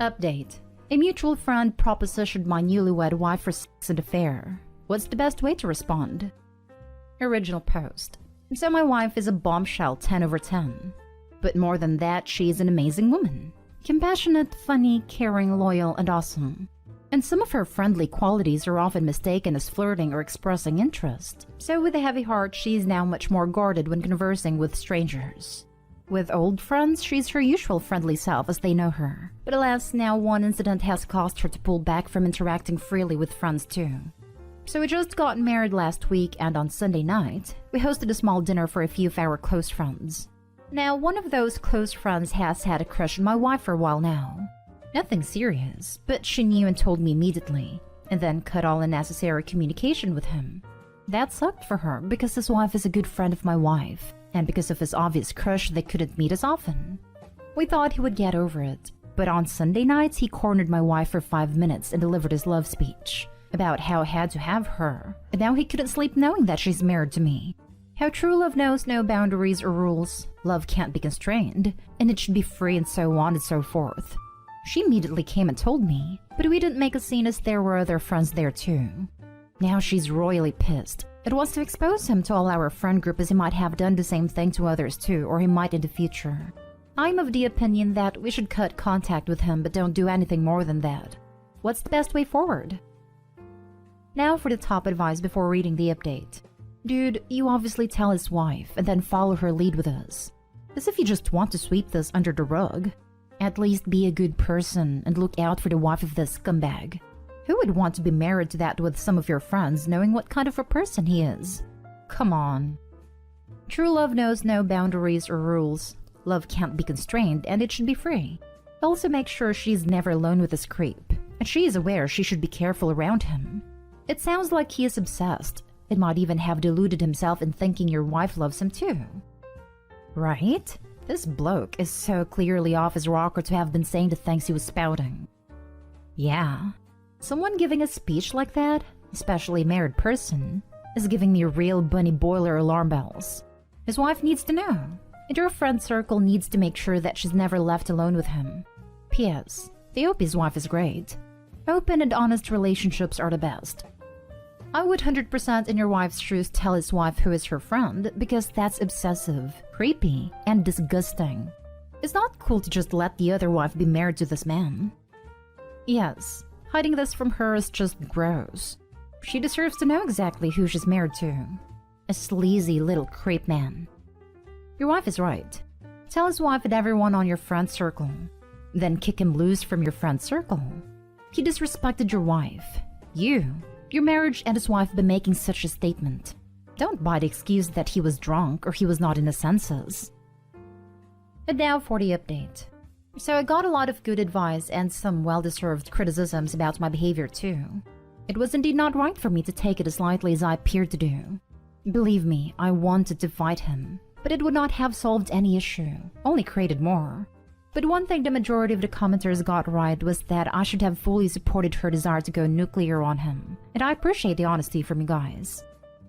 Update. A mutual friend propositioned my newlywed wife for sex and affair. What's the best way to respond? Original post. So my wife is a bombshell 10 over 10. But more than that, she is an amazing woman. Compassionate, funny, caring, loyal, and awesome. And some of her friendly qualities are often mistaken as flirting or expressing interest. So with a heavy heart, she is now much more guarded when conversing with strangers. With old friends, she's her usual friendly self as they know her. But alas, now one incident has caused her to pull back from interacting freely with friends too. So we just got married last week, and on Sunday night, we hosted a small dinner for a few of our close friends. Now, one of those close friends has had a crush on my wife for a while now. Nothing serious, but she knew and told me immediately, and then cut all unnecessary communication with him. That sucked for her because his wife is a good friend of my wife, and because of his obvious crush, they couldn't meet as often. We thought he would get over it, but on Sunday nights, he cornered my wife for 5 minutes and delivered his love speech about how I had to have her, and now he couldn't sleep knowing that she's married to me. How true love knows no boundaries or rules, love can't be constrained, and it should be free and so on and so forth. She immediately came and told me, but we didn't make a scene as there were other friends there too. Now she's royally pissed. It was to expose him to all our friend group as he might have done the same thing to others too, or he might in the future. I'm of the opinion that we should cut contact with him but don't do anything more than that. What's the best way forward? Now for the top advice before reading the update. Dude, you obviously tell his wife and then follow her lead with us. As if you just want to sweep this under the rug. At least be a good person and look out for the wife of this scumbag. Who would want to be married to that with some of your friends knowing what kind of a person he is? Come on. True love knows no boundaries or rules. Love can't be constrained and it should be free. Also make sure she's never alone with this creep, and she is aware she should be careful around him. It sounds like he is obsessed. It might even have deluded himself in thinking your wife loves him too. Right? This bloke is so clearly off his rocker to have been saying the things he was spouting. Yeah. Someone giving a speech like that, especially a married person, is giving me real bunny boiler alarm bells. His wife needs to know, and your friend circle needs to make sure that she's never left alone with him. P.S. I hope his wife is great. Open and honest relationships are the best. I would 100% in your wife's shoes tell his wife who is her friend because that's obsessive, creepy, and disgusting. It's not cool to just let the other wife be married to this man. Yes. Hiding this from her is just gross. She deserves to know exactly who she's married to. A sleazy little creep man. Your wife is right. Tell his wife and everyone on your friend circle. Then kick him loose from your friend circle. He disrespected your wife. Your marriage, and his wife by making such a statement. Don't buy the excuse that he was drunk or he was not in his senses. And now for the update. So I got a lot of good advice and some well-deserved criticisms about my behavior too. It was indeed not right for me to take it as lightly as I appeared to do. Believe me, I wanted to fight him, but it would not have solved any issue, only created more. But one thing the majority of the commenters got right was that I should have fully supported her desire to go nuclear on him, and I appreciate the honesty from you guys.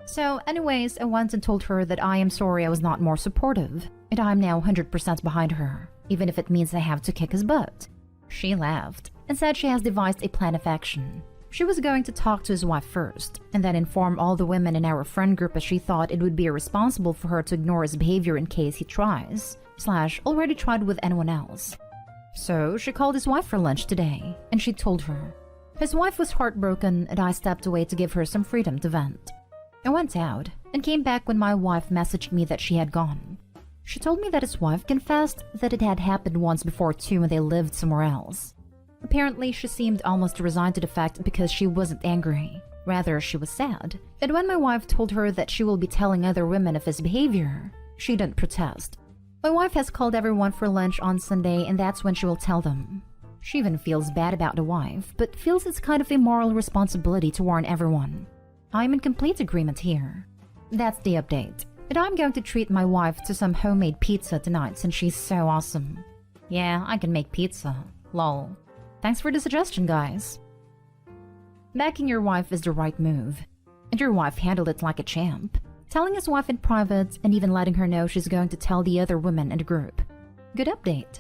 So anyways, I went and told her that I am sorry I was not more supportive, and I am now 100% behind her, even if it means I have to kick his butt. She laughed and said she has devised a plan of action. She was going to talk to his wife first, and then inform all the women in our friend group as she thought it would be irresponsible for her to ignore his behavior in case he tries, / already tried with anyone else. So she called his wife for lunch today, and she told her. His wife was heartbroken, and I stepped away to give her some freedom to vent. I went out, and came back when my wife messaged me that she had gone. She told me that his wife confessed that it had happened once before too when they lived somewhere else. Apparently, she seemed almost resigned to the fact because she wasn't angry. Rather, she was sad. And when my wife told her that she will be telling other women of his behavior, she didn't protest. My wife has called everyone for lunch on Sunday, and that's when she will tell them. She even feels bad about the wife, but feels it's kind of a moral responsibility to warn everyone. I'm in complete agreement here. That's the update. And I'm going to treat my wife to some homemade pizza tonight since she's so awesome. Yeah, I can make pizza. Lol. Thanks for the suggestion, guys. Backing your wife is the right move. And your wife handled it like a champ. Telling his wife in private and even letting her know she's going to tell the other women in the group. Good update.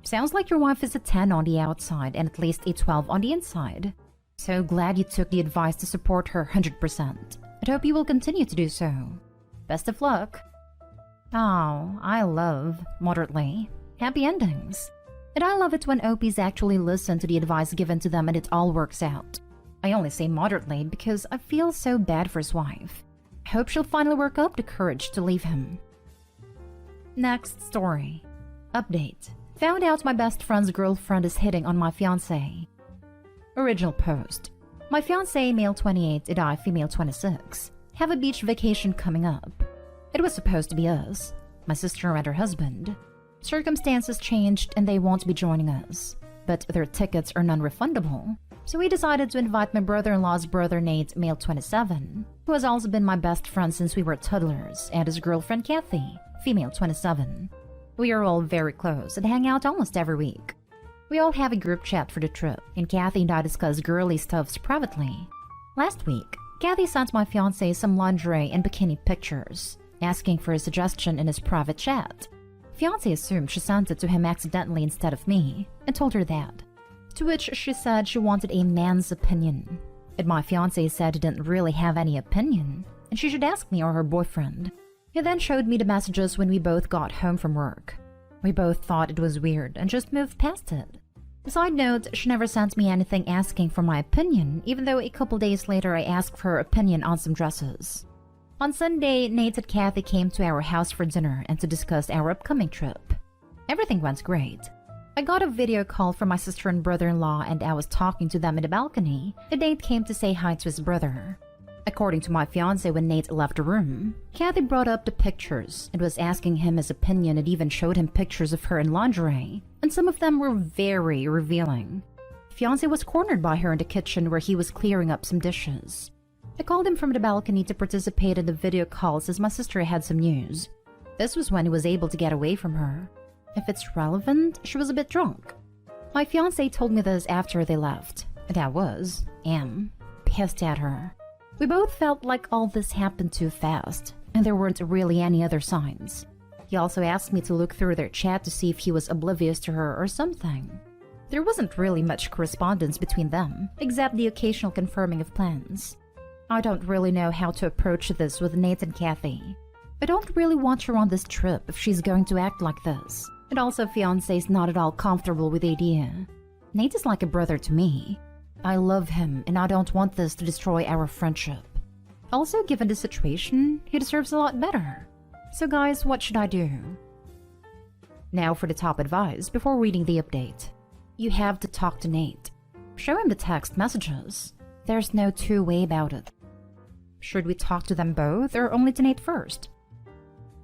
Sounds like your wife is a 10 on the outside and at least a 12 on the inside. So glad you took the advice to support her 100%. I hope you will continue to do so. Best of luck. Oh, I love moderately happy endings. And I love it when OPs actually listen to the advice given to them and it all works out. I only say moderately because I feel so bad for his wife. I hope she'll finally work up the courage to leave him. Next story. Update. Found out my best friend's girlfriend is hitting on my fiancé. Original post. My fiancé, male 28, and I, female 26, have a beach vacation coming up. It was supposed to be us, my sister and her husband. Circumstances changed and they won't be joining us, but their tickets are non-refundable. So we decided to invite my brother-in-law's brother Nate, male 27, who has also been my best friend since we were toddlers, and his girlfriend Kathy, female 27. We are all very close and hang out almost every week. We all have a group chat for the trip, and Kathy and I discuss girly stuffs privately. Last week, Kathy sent my fiancé some lingerie and bikini pictures, asking for a suggestion in his private chat. Fiancé assumed she sent it to him accidentally instead of me, and told her that. To which she said she wanted a man's opinion. And my fiancé said he didn't really have any opinion, and she should ask me or her boyfriend. He then showed me the messages when we both got home from work. We both thought it was weird and just moved past it. Side note, she never sent me anything asking for my opinion, even though a couple days later I asked for her opinion on some dresses. On Sunday, Nate and Kathy came to our house for dinner and to discuss our upcoming trip. Everything went great. I got a video call from my sister and brother-in-law and I was talking to them in the balcony, and Nate came to say hi to his brother. According to my fiancé, when Nate left the room, Kathy brought up the pictures and was asking him his opinion and even showed him pictures of her in lingerie, and some of them were very revealing. Fiancé was cornered by her in the kitchen where he was clearing up some dishes. I called him from the balcony to participate in the video call since my sister had some news. This was when he was able to get away from her. If it's relevant, she was a bit drunk. My fiancé told me this after they left, and I am pissed at her. We both felt like all this happened too fast, and there weren't really any other signs. He also asked me to look through their chat to see if he was oblivious to her or something. There wasn't really much correspondence between them, except the occasional confirming of plans. I don't really know how to approach this with Nate and Kathy. I don't really want her on this trip if she's going to act like this. And also fiancé's not at all comfortable with the idea. Nate is like a brother to me. I love him and I don't want this to destroy our friendship. Also, given the situation, he deserves a lot better. So guys, what should I do? Now for the top advice before reading the update. You have to talk to Nate. Show him the text messages. There's no two-way about it. Should we talk to them both or only to Nate first?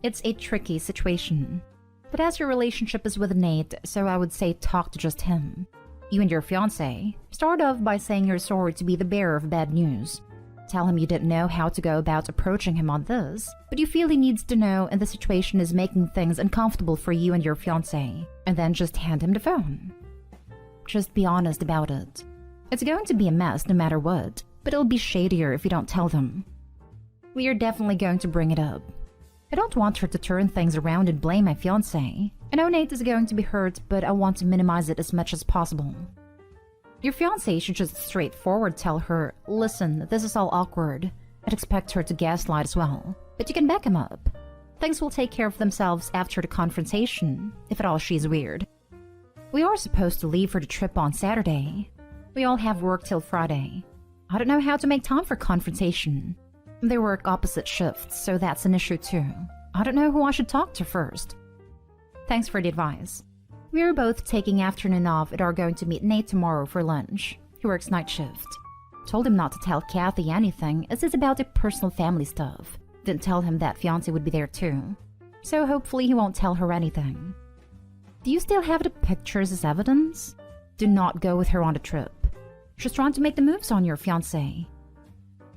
It's a tricky situation. But as your relationship is with Nate, so I would say talk to just him. You and your fiancé, start off by saying you're sorry to be the bearer of bad news. Tell him you didn't know how to go about approaching him on this, but you feel he needs to know and the situation is making things uncomfortable for you and your fiancé, and then just hand him the phone. Just be honest about it. It's going to be a mess no matter what, but it'll be shadier if you don't tell them. We are definitely going to bring it up. I don't want her to turn things around and blame my fiancé. I know Nate is going to be hurt, but I want to minimize it as much as possible. Your fiancé should just straightforward tell her, listen, this is all awkward. I'd expect her to gaslight as well, but you can back him up. Things will take care of themselves after the confrontation, if at all she's weird. We are supposed to leave for the trip on Saturday. We all have work till Friday. I don't know how to make time for confrontation. They work opposite shifts, so that's an issue too. I don't know who I should talk to first. Thanks for the advice. We are both taking afternoon off and are going to meet Nate tomorrow for lunch. He works night shift. Told him not to tell Kathy anything as it's about the personal family stuff. Didn't tell him that fiancé would be there too. So hopefully he won't tell her anything. Do you still have the pictures as evidence? Do not go with her on the trip. She's trying to make the moves on your fiancé.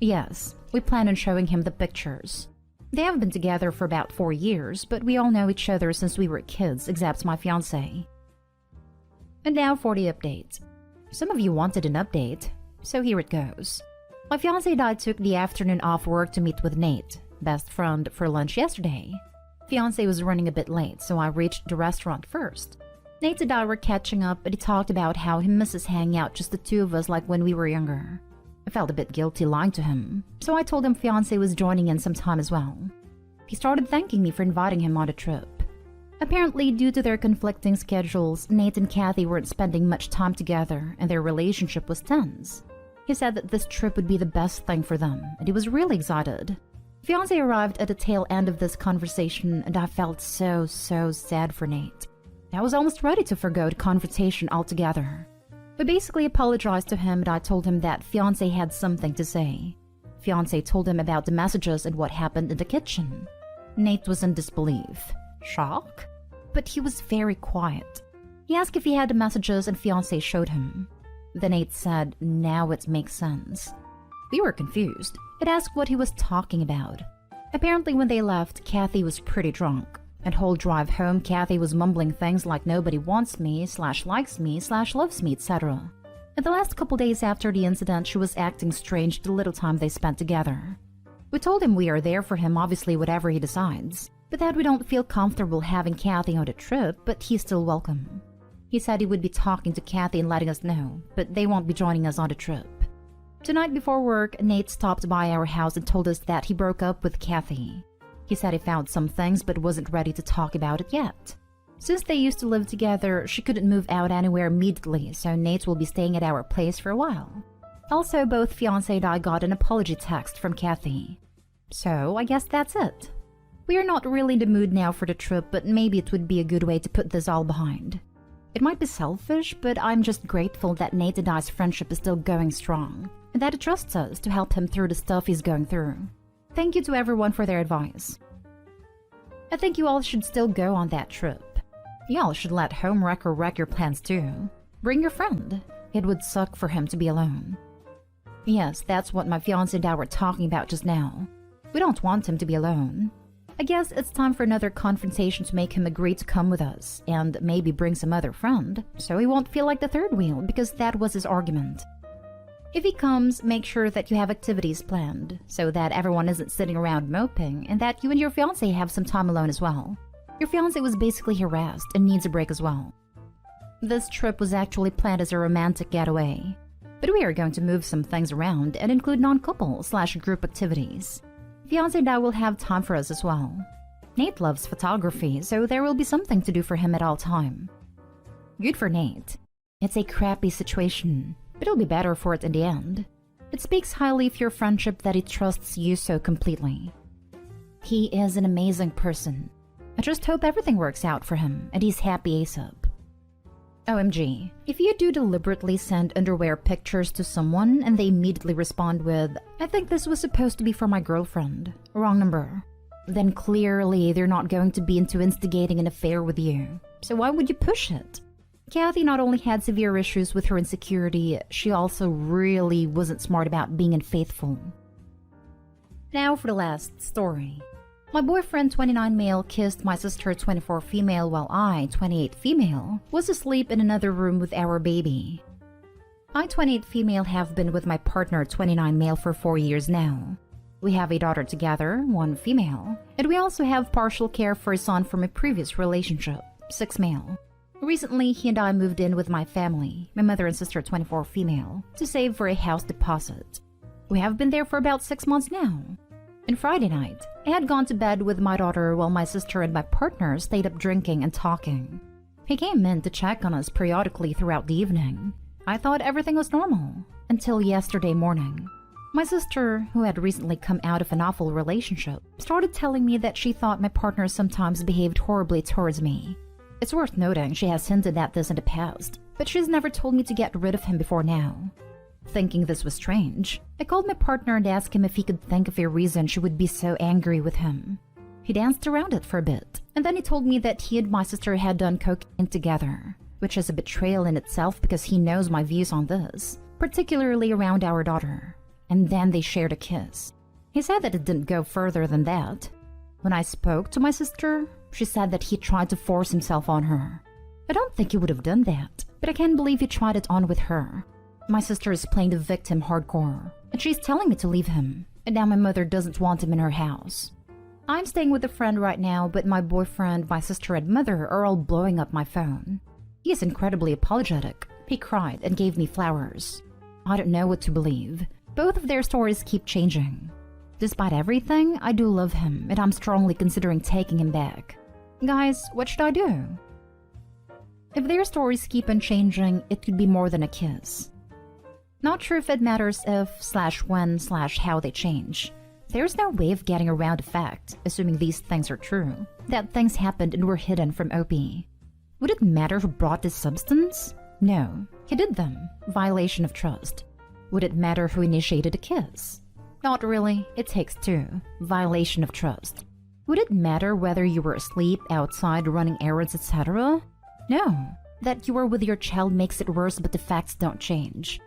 Yes, we plan on showing him the pictures. They have been together for about 4 years, but we all know each other since we were kids, except my fiancé. And now for the update. Some of you wanted an update, so here it goes. My fiancé and I took the afternoon off work to meet with Nate, best friend, for lunch yesterday. Fiancé was running a bit late, so I reached the restaurant first. Nate and I were catching up, and he talked about how he misses hanging out just the two of us like when we were younger. I felt a bit guilty lying to him, so I told him fiancé was joining in sometime as well. He started thanking me for inviting him on a trip. Apparently, due to their conflicting schedules, Nate and Kathy weren't spending much time together, and their relationship was tense. He said that this trip would be the best thing for them, and he was really excited. Fiancé arrived at the tail end of this conversation, and I felt so sad for Nate. I was almost ready to forgo the confrontation altogether. I basically apologized to him, and I told him that fiancé had something to say. Fiancé told him about the messages and what happened in the kitchen. Nate was in disbelief. Shock? But he was very quiet. He asked if he had the messages, and fiancé showed him. Then Nate said, now it makes sense. We were confused. It asked what he was talking about. Apparently when they left, Kathy was pretty drunk. And whole drive home, Kathy was mumbling things like nobody wants me, /likes me, /loves me, etc. In the last couple days after the incident, she was acting strange the little time they spent together. We told him we are there for him, obviously whatever he decides, but that we don't feel comfortable having Kathy on the trip, but he's still welcome. He said he would be talking to Kathy and letting us know, but they won't be joining us on the trip. Tonight before work, Nate stopped by our house and told us that he broke up with Kathy. He said he found some things but wasn't ready to talk about it yet. Since they used to live together, she couldn't move out anywhere immediately, so Nate will be staying at our place for a while. Also, both fiancé and I got an apology text from Kathy. So, I guess that's it. We are not really in the mood now for the trip, but maybe it would be a good way to put this all behind. It might be selfish, but I'm just grateful that Nate and I's friendship is still going strong, and that he trusts us to help him through the stuff he's going through. Thank you to everyone for their advice. I think you all should still go on that trip. Y'all should let homewrecker wreck your plans too. Bring your friend. It would suck for him to be alone. Yes, that's what my fiancé and I were talking about just now. We don't want him to be alone. I guess it's time for another confrontation to make him agree to come with us, and maybe bring some other friend, so he won't feel like the third wheel, because that was his argument. If he comes, make sure that you have activities planned, so that everyone isn't sitting around moping, and that you and your fiancé have some time alone as well. Your fiancé was basically harassed and needs a break as well. This trip was actually planned as a romantic getaway, but we are going to move some things around and include non-couple/group activities. Fiancé and I will have time for us as well. Nate loves photography, so there will be something to do for him at all time. Good for Nate. It's a crappy situation, but it'll be better for it in the end. It speaks highly of your friendship that he trusts you so completely. He is an amazing person. I just hope everything works out for him and he's happy ASAP. OMG, if you do deliberately send underwear pictures to someone and they immediately respond with, I think this was supposed to be for my girlfriend, wrong number, then clearly they're not going to be into instigating an affair with you. So why would you push it? Kathy not only had severe issues with her insecurity, she also really wasn't smart about being unfaithful. Now for the last story. My boyfriend 29 male kissed my sister 24 female while I, 28 female, was asleep in another room with our baby. I, 28 female, have been with my partner 29 male for 4 years now. We have a daughter together, 1 female, and we also have partial care for a son from a previous relationship, 6 male. Recently, he and I moved in with my family, my mother and sister 24 female, to save for a house deposit. We have been there for about 6 months now. On Friday night, I had gone to bed with my daughter while my sister and my partner stayed up drinking and talking. He came in to check on us periodically throughout the evening. I thought everything was normal, until yesterday morning. My sister, who had recently come out of an awful relationship, started telling me that she thought my partner sometimes behaved horribly towards me. It's worth noting she has hinted at this in the past, but she's never told me to get rid of him before now. Thinking this was strange, I called my partner and asked him if he could think of a reason she would be so angry with him. He danced around it for a bit, and then he told me that he and my sister had done cocaine together, which is a betrayal in itself because he knows my views on this, particularly around our daughter. And then they shared a kiss. He said that it didn't go further than that. When I spoke to my sister, she said that he tried to force himself on her. I don't think he would have done that, but I can't believe he tried it on with her. My sister is playing the victim hardcore, and she's telling me to leave him, and now my mother doesn't want him in her house. I'm staying with a friend right now, but my boyfriend, my sister, and mother are all blowing up my phone. He is incredibly apologetic. He cried and gave me flowers. I don't know what to believe. Both of their stories keep changing. Despite everything, I do love him, and I'm strongly considering taking him back. Guys, what should I do? If their stories keep on changing, it could be more than a kiss. Not sure if it matters if/when/how they change. There's no way of getting around the fact, assuming these things are true, that things happened and were hidden from OP. Would it matter who brought this substance? No, he did them. Violation of trust. Would it matter who initiated a kiss? Not really, it takes two. Violation of trust. Would it matter whether you were asleep, outside, running errands, etc.? No. That you were with your child makes it worse, but the facts don't change.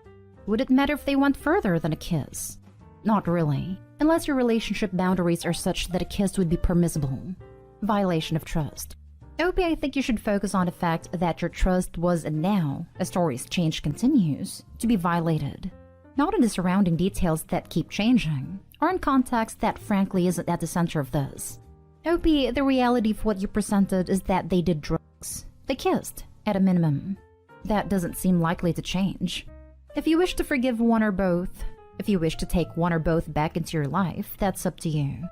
Would it matter if they went further than a kiss? Not really, unless your relationship boundaries are such that a kiss would be permissible. Violation of trust. OP, I think you should focus on the fact that your trust was and now, as stories change continues, to be violated. Not in the surrounding details that keep changing, or in context that frankly isn't at the center of this. OP, the reality of what you presented is that they did drugs. They kissed, at a minimum. That doesn't seem likely to change. If you wish to forgive one or both, if you wish to take one or both back into your life, that's up to you.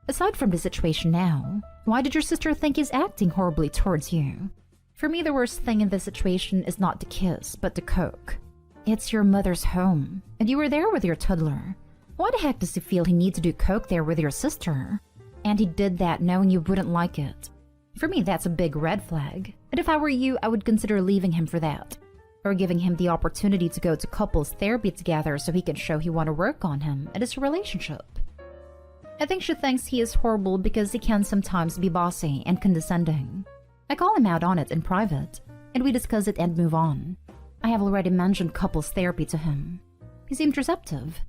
Aside from the situation now, why did your sister think he's acting horribly towards you? For me, the worst thing in this situation is not the kiss, but the coke. It's your mother's home, and you were there with your toddler. Why the heck does he feel he needs to do coke there with your sister? And he did that knowing you wouldn't like it. For me, that's a big red flag, and if I were you, I would consider leaving him for that. Or giving him the opportunity to go to couples therapy together so he can show he want to work on him and his relationship. I think she thinks he is horrible because he can sometimes be bossy and condescending. I call him out on it in private, and we discuss it and move on. I have already mentioned couples therapy to him. He seemed receptive.